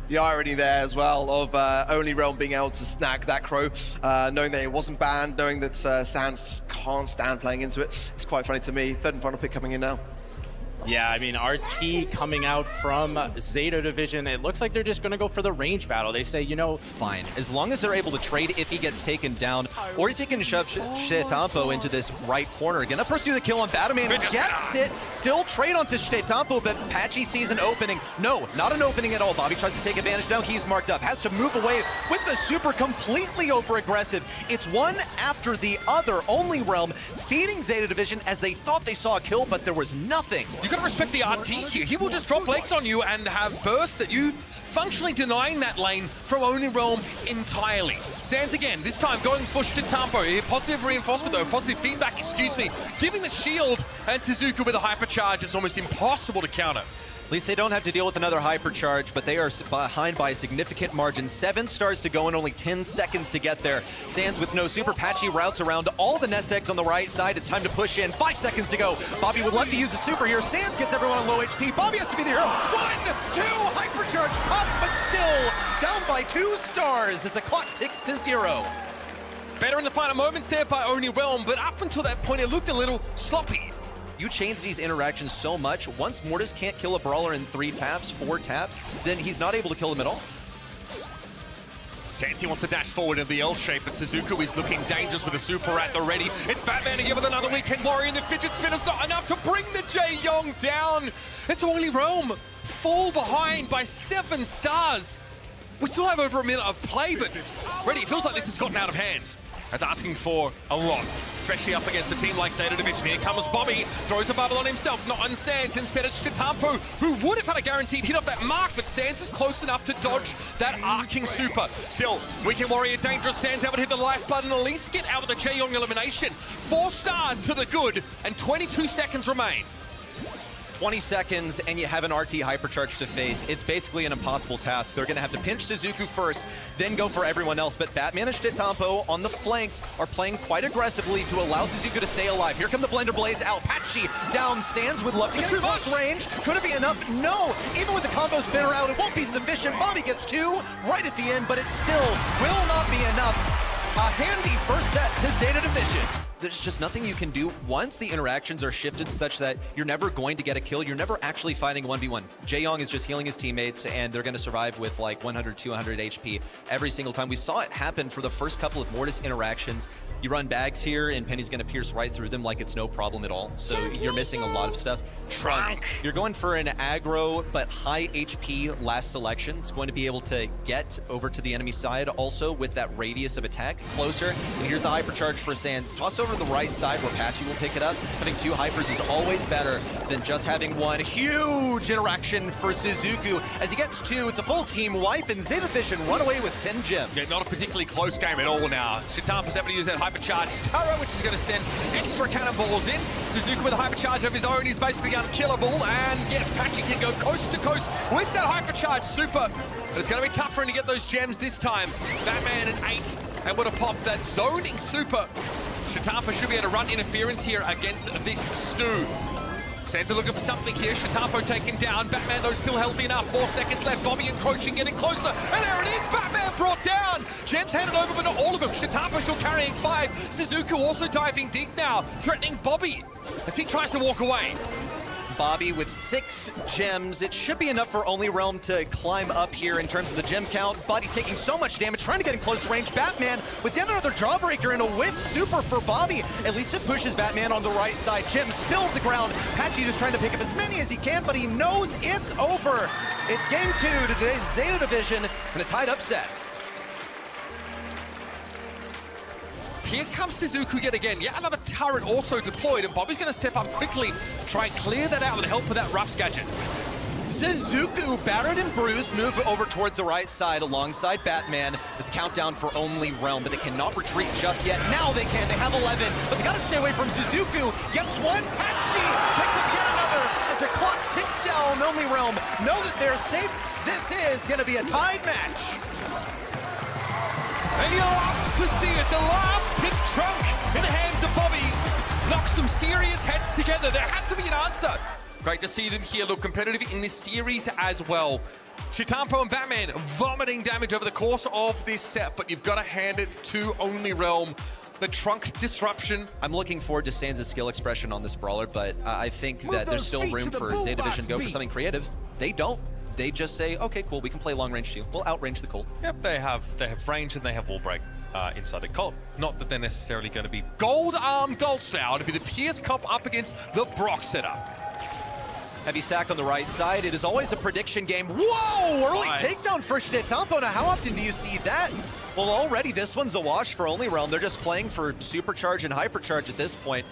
the irony there as well of Only Realm being able to snag that Crow, knowing that it wasn't banned, knowing that Sands can't stand playing into it. It's quite funny to me. Third and final pick coming in now. Yeah, I mean, RT coming out from ZETA division, it looks like they're just going to go for the range battle. They say, you know, fine. As long as they're able to trade if he gets taken down, or if he can shove Shetampo into this right corner. Gonna pursue the kill on Batman, gets it, still trade onto Shetampo, but Patchy sees an opening. No, not an opening at all. Bobby tries to take advantage. Now he's marked up, has to move away with the super completely over-aggressive. It's one after the other. Only Realm feeding ZETA division as they thought they saw a kill, but there was nothing. You gotta respect the RT here. He will just drop legs on you and have burst that you functionally denying that lane from Only Realm entirely. Sands again, this time going for Shetampo. Positive reinforcement though, positive feedback, excuse me. Giving the shield, and Suzuki with a hypercharge is almost impossible to counter. At least they don't have to deal with another hypercharge, but they are behind by a significant margin. 7 stars to go and only 10 seconds to get there. Sands with no super. Patchy routes around all the nest eggs on the right side. It's time to push in. 5 seconds to go. Bobby would love to use a super here. Sands gets everyone on low HP. Bobby has to be the hero. 1, 2, hypercharge pop, but still down by 2 stars as the clock ticks to 0. Better in the final moments there by Only Realm, but up until that point it looked a little sloppy. You change these interactions so much, once Mortis can't kill a brawler in 3 taps, 4 taps, then he's not able to kill him at all. Sansi wants to dash forward in the L shape, but Suzuki is looking dangerous with a super at the ready. It's Batman again with another weekend warrior, and the fidget spinner's not enough to bring the Jae-Young down. It's Only Realm fall behind by 7 stars. We still have over a minute of play, but already it feels like this has gotten out of hand. That's asking for a lot, especially up against a team like ZETA division. Here comes Bobby, throws a bubble on himself, not on Sands. Instead it's Shetampo, who would have had a guaranteed hit off that mark, but Sands is close enough to dodge that arcing super. Still, Weekend Warrior dangerous. Sands able to hit the lifeblood and at least get out of the Jae-Young elimination. 4 stars to the good, and 22 seconds remain. 20 seconds and you have an RT hypercharge to face. It's basically an impossible task. They're going to have to pinch Suzuki first, then go for everyone else. But Batman and Shetampo on the flanks are playing quite aggressively to allow Suzuki to stay alive. Here come the Blender Blades out. Patchy down. Sands would love to get close range. Could it be enough? No. Even with the combo spinner out, it won't be sufficient. Bobby gets 2 right at the end, but it still will not be enough. A handy first set to ZETA division. There's just nothing you can do once the interactions are shifted such that you're never going to get a kill. You're never actually fighting 1v1. Jae-Young is just healing his teammates, and they're going to survive with like 100, 200 HP every single time. We saw it happen for the first couple of Mortis interactions. You run bags here, and Penny's going to pierce right through them like it's no problem at all. So you're missing a lot of stuff. Trunk. You're going for an aggro, but high HP last selection. It's going to be able to get over to the enemy side also with that radius of attack closer. And here's the hypercharge for Sands. Toss over to the right side where Patchy will pick it up. Having 2 hypers is always better than just having 1. Huge interaction for Suzuki. As he gets 2, it's a full team wipe, and ZETA division run away with 10 gems. Yeah, not a particularly close game at all now. Shetampa's able to use that hypercharge turret, which is going to send extra cannonballs in. Suzuki with a hypercharge of his own is basically unkillable, and yes, Patchy can go coast to coast with that hypercharge super. But it's going to be tough for him to get those gems this time. Batman at 8, able to pop that zoning super. Shetampa should be able to run interference here against this Stu. Santa looking for something here. Shetampo taken down. Batman, though, still healthy enough. 4 seconds left. Bobby encroaching, getting closer. And there it is. Batman brought down. Gems handed over, but not all of them. Shetampo still carrying 5. Suzuki also diving deep now, threatening Bobby as he tries to walk away. Bobby with 6 gems. It should be enough for Only Realm to climb up here in terms of the gem count, but he's taking so much damage, trying to get in close range. Batman with yet another jawbreaker and a whip super for Bobby. At least it pushes Batman on the right side. Gems spilled the ground. Patchy just trying to pick up as many as he can, but he knows it's over. It's game 2 to today's ZETA division and a tied up set. Here comes Suzuki yet again. Yet another turret also deployed, and Bobby's going to step up quickly, try and clear that out with the help of that Ruff's gadget. Suzuki, battered and bruised, move over towards the right side alongside Batman. It's countdown for Only Realm, but they cannot retreat just yet. Now they can. They have 11, but they got to stay away from Suzuki. Gets 1. Patchy picks up yet another as the clock ticks down. Only Realm know that they're safe. This is going to be a tied match. And you'll love to see it. The last pick trunk in the hands of Bobby knocks some serious heads together. There had to be an answer Great to see them here look competitive in this series as well. Chitampo and Batman vomiting damage over the course of this set, but you've got to hand it to Only Realm. The trunk disruption. I'm looking forward to Sans' skill expression on this brawler, but I think that there's still room for ZETA Division to go for something creative. They don't. They just say, okay, cool, we can play long range too. We'll outrange the Colt. Yep, they have range and they have wall break inside the Colt. Not that they're necessarily going to be gold arm gold style to be the Pierce comp up against the Brock setup. Heavy stack on the right side. It is always a prediction game. Whoa! Early takedown for Chitampo. Now, how often do you see that? Well, already this one's a wash for Only Realm. They're just playing for supercharge and hypercharge at this point.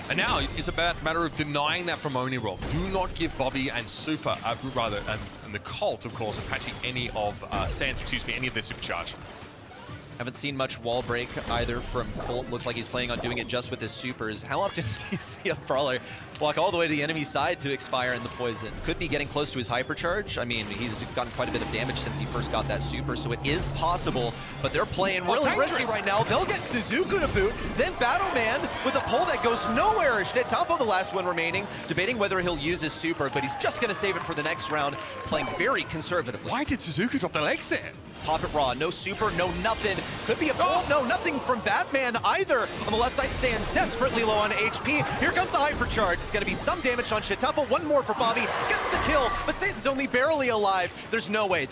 And now it's a matter of denying that from Only Realm. Do not give Bobby and Super, and the Colt, of course, and Patchy any of Sans, any of their supercharge. Haven't seen much wall break either from Colt. Looks like he's planning on doing it just with his supers. How often do you see a brawler walk all the way to the enemy side to expire in the poison? Could be getting close to his hypercharge. I mean, he's gotten quite a bit of damage since he first got that super, so it is possible, but they're playing really risky right now. They'll get Suzuku to boot, then Battleman with a pull that goes nowhere. Chitampo, the last one remaining, debating whether he'll use his super, but he's just going to save it for the next round, playing very conservatively. Why did Suzuku drop the legs there? Pop it raw, no super, no nothing. Could be a pull, no, nothing from Batman either. On the left side, Sans desperately low on HP. Here comes the hypercharge. It's gonna be some damage on Chitampo. One more for Bobby, gets the kill, but Sans is only barely alive. There's no way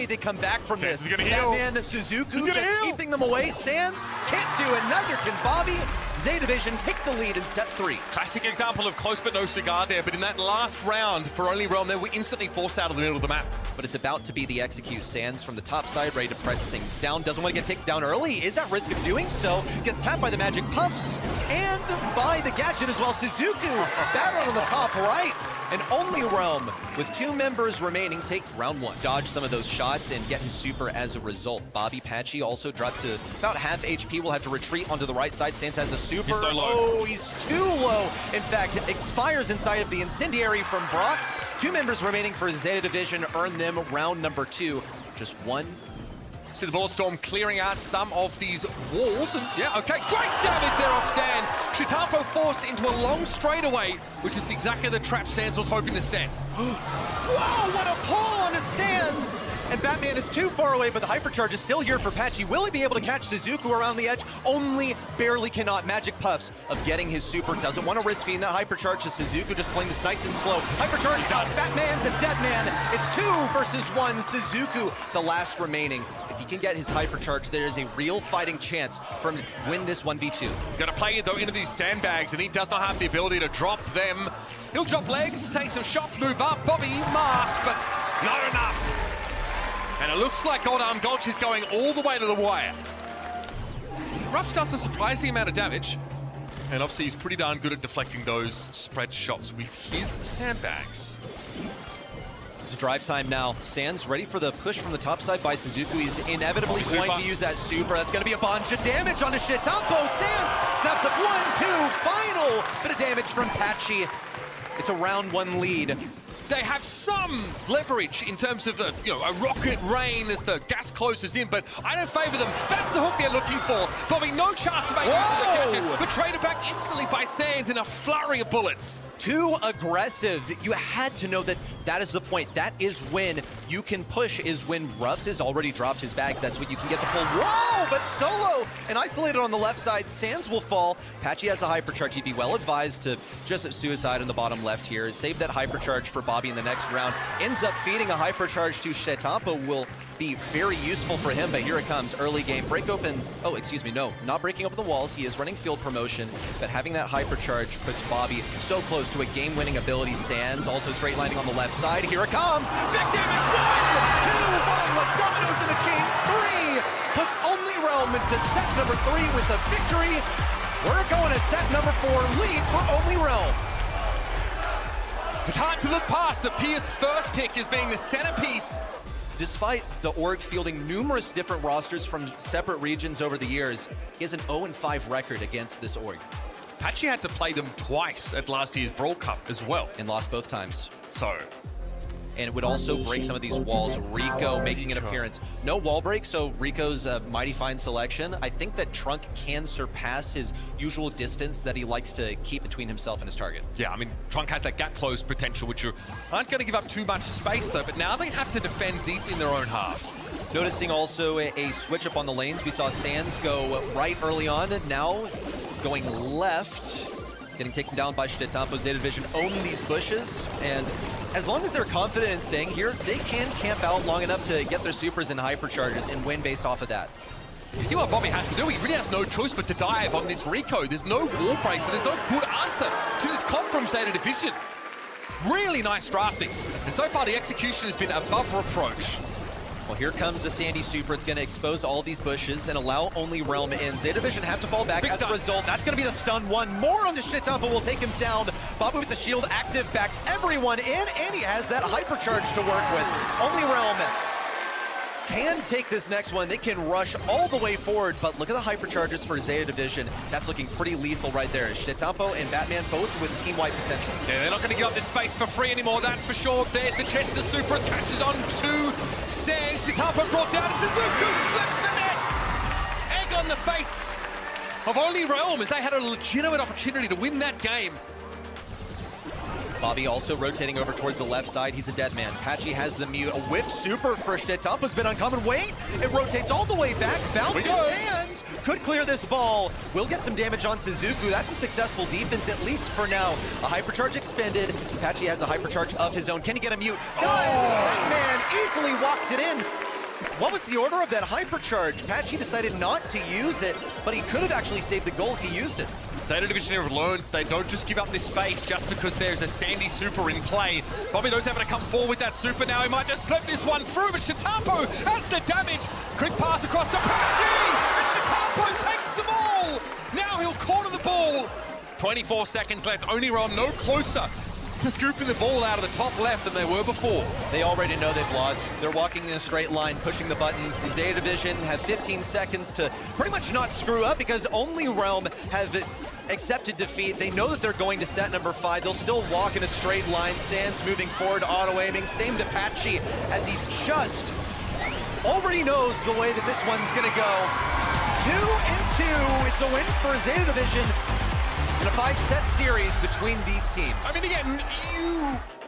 they come back from Sans this. is gonna heal. Batman, Suzuku just keeping them away. Sans can't do it, neither can Bobby. ZETA Division take the lead in set 3. Classic example of close but no cigar there, but in that last round for Only Realm, they were instantly forced out of the middle of the map. But it's about to be the execute. Sans from the top side, ready to press things down. Doesn't want to get taken down early, is at risk of doing so. Gets tapped by the Magic Puffs and by the gadget as well. Suzuku battle on the top right. And Only Realm, with 2 members remaining, take round 1. Dodge some of those shots and get his super as a result. Bobby Patchy also dropped to about half HP. Will have to retreat onto the right side. Sans has a super. He's so low. Oh, he's too low. In fact, expires inside of the Incendiary from Brock. 2 members remaining for ZETA Division earn them round number 2. Just 1. See the Bulletstorm clearing out some of these walls, and yeah, okay, great damage there off Sans. Chitampo forced into a long straightaway, which is exactly the trap Sans was hoping to set. Whoa, what a pull on a Sans! And Batman is too far away, but the hypercharge is still here for Patchy. Will he be able to catch Suzuku around the edge? Only barely cannot. Magic Puffs of getting his super. Doesn't want to risk feeding that hypercharge to Suzuku, just playing this nice and slow. Hypercharge done. Batman's a dead man. It's 2 versus 1. Suzuku, the last remaining. If he can get his hypercharge, there is a real fighting chance for him to win this 1v2. He's going to play it though into these sandbags, and he does not have the ability to drop them. He'll drop legs, take some shots, move up. Bobby marked, but not enough. And it looks like Gold Arm Gulch is going all the way to the wire. Ruff does a surprising amount of damage. And obviously he's pretty darn good at deflecting those spread shots with his sandbags. It's drive time now. Sans ready for the push from the top side by Suzuku. He's inevitably going to use that super. That's going to be a bunch of damage on a Chitampo. Sans snaps up 1, 2, final bit of damage from Patchy. It's a round 1 lead. They have some leverage in terms of a rocket rain as the gas closes in, but I don't favor them. That's the hook they're looking for. Bobby, no chance to make use of the gadget, but traded back instantly by Sans in a flurry of bullets. Too aggressive. You had to know that that is the point. That is when you can push, is when Ruffs has already dropped his bags. That's when you can get the pull. Whoa, but solo and isolated on the left side. Sans will fall. Patchy has a hypercharge. He'd be well advised to just suicide in the bottom left here. Save that hypercharge for Bobby in the next round. Ends up feeding a hypercharge to Chitampo. Will be very useful for him, but here it comes. Early game. Break open. Oh, excuse me. No, not breaking open the walls. He is running field promotion, but having that hypercharge puts Bobby so close to a game-winning ability. Sans also straight lining on the left side. Here it comes. Big damage. 1, 2, falling like dominoes in a chain. 3 puts Only Realm into set number 3 with a victory. We're going to set number 4. Lead for Only Realm. It's hard to look past the Pierce first pick as being the centerpiece. Despite the org fielding numerous different rosters from separate regions over the years, he has an 0-5 record against this org. Patchy had to play them twice at last year's Brawl Cup as well. And lost both times. So, and it would also break some of these walls. Rico making an appearance. No wall break, so Rico's a mighty fine selection. I think that Trunk can surpass his usual distance that he likes to keep between himself and his target. Yeah, I mean, Trunk has that gap close potential, which you aren't going to give up too much space, though, but now they have to defend deep in their own half. Noticing also a switch up on the lanes. We saw Sands go right early on, and now going left, getting taken down by Stetampo. ZETA Division own these bushes, and as long as they're confident in staying here, they can camp out long enough to get their supers and hypercharges and win based off of that. You see what Bobby has to do? He really has no choice but to dive on this Rico. There's no wall break, so there's no good answer to this comp from ZETA Division. Really nice drafting, and so far the execution has been above reproach. Well, here comes the Sandy Super. It's going to expose all these bushes and allow only Realm in. ZETA Division have to fall back. Big As stun. a result, that's going to be the stun one. More on the Stetampo will take him down. Bobby with the shield active backs everyone in, and he has that hypercharge to work with. Only Realm can take this next one. They can rush all the way forward, but look at the hypercharges for ZETA Division. That's looking pretty lethal right there. Stetampo and Batman both with team-wide potential. Yeah, they're not going to give up this space for free anymore, that's for sure. There's the Chester Super, catches on to Sands. Stetampo brought down. Suzuku slips the net. Egg on the face of only Realm as they had a legitimate opportunity to win that game. Bobby also rotating over towards the left side. He's a dead man. Patchy has the mute. A whipped super for Stetampo's been uncommon. Wait, it rotates all the way back. Bounces hands. Could clear this ball. Will get some damage on Suzuku. That's a successful defense, at least for now. A hypercharge expended. Patchy has a hypercharge of his own. Can he get a mute? Does! Batman easily walks it in. What was the order of that hypercharge? Patchy decided not to use it, but he could have actually saved the goal if he used it. ZETA Division have learned they don't just give up this space just because there's a Sandy Super in play. Bobby knows having to come forward with that Super now. He might just slip this one through, but Stetampo has the damage. Quick pass across to Patchy, and Stetampo takes them all. Now he'll corner the ball. 24 seconds left. Only Realm no closer to scooping the ball out of the top left than they were before. They already know they've lost. They're walking in a straight line, pushing the buttons. ZETA Division have 15 seconds to pretty much not screw up because only Realm have accepted defeat. They know that they're going to set number 5. They'll still walk in a straight line. Sands moving forward, auto-aiming. Same to Patchy as he just already knows the way that this one's going to go. 2-2. It's a win for ZETA Division in a 5-set series between these teams. I mean, again,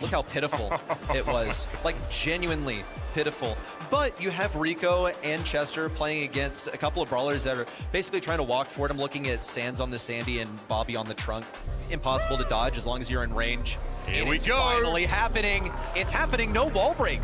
Look how pitiful it was. Like, genuinely pitiful. But you have Rico and Chester playing against a couple of brawlers that are basically trying to walk forward. I'm looking at Sands on the Sandy and Bobby on the Trunk. Impossible to dodge as long as you're in range. Here we It's go. finally happening. It's happening. No wall break.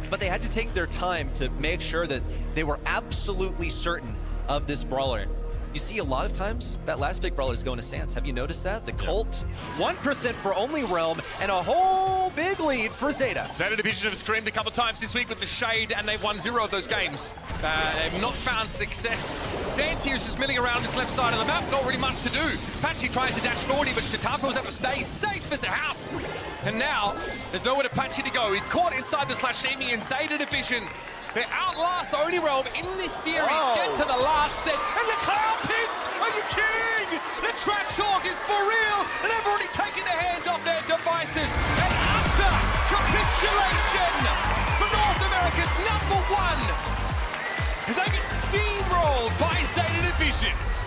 But they had to take their time to make sure that they were absolutely certain of this brawler. You see a lot of times that last big brawler is going to Sands. Have you noticed that? The Colt, 1% for only Realm, and a whole big lead for ZETA. ZETA Division have screamed a couple of times this week with the Shade, and they've won 0 of those games. They've not found success. Sands here is just milling around this left side of the map, not really much to do. Patchy tries to dash 40, but Stetampo's have to stay safe as a house. And now, there's nowhere to Patchy to go. He's caught inside the Slashimi in ZETA Division. They outlast Only Realm in this series, get to the last set, and the clown pits! Are you kidding? The trash talk is for real, and they've already taken their hands off their devices. An utter capitulation for North America's #1 as they get steamrolled by ZETA Division.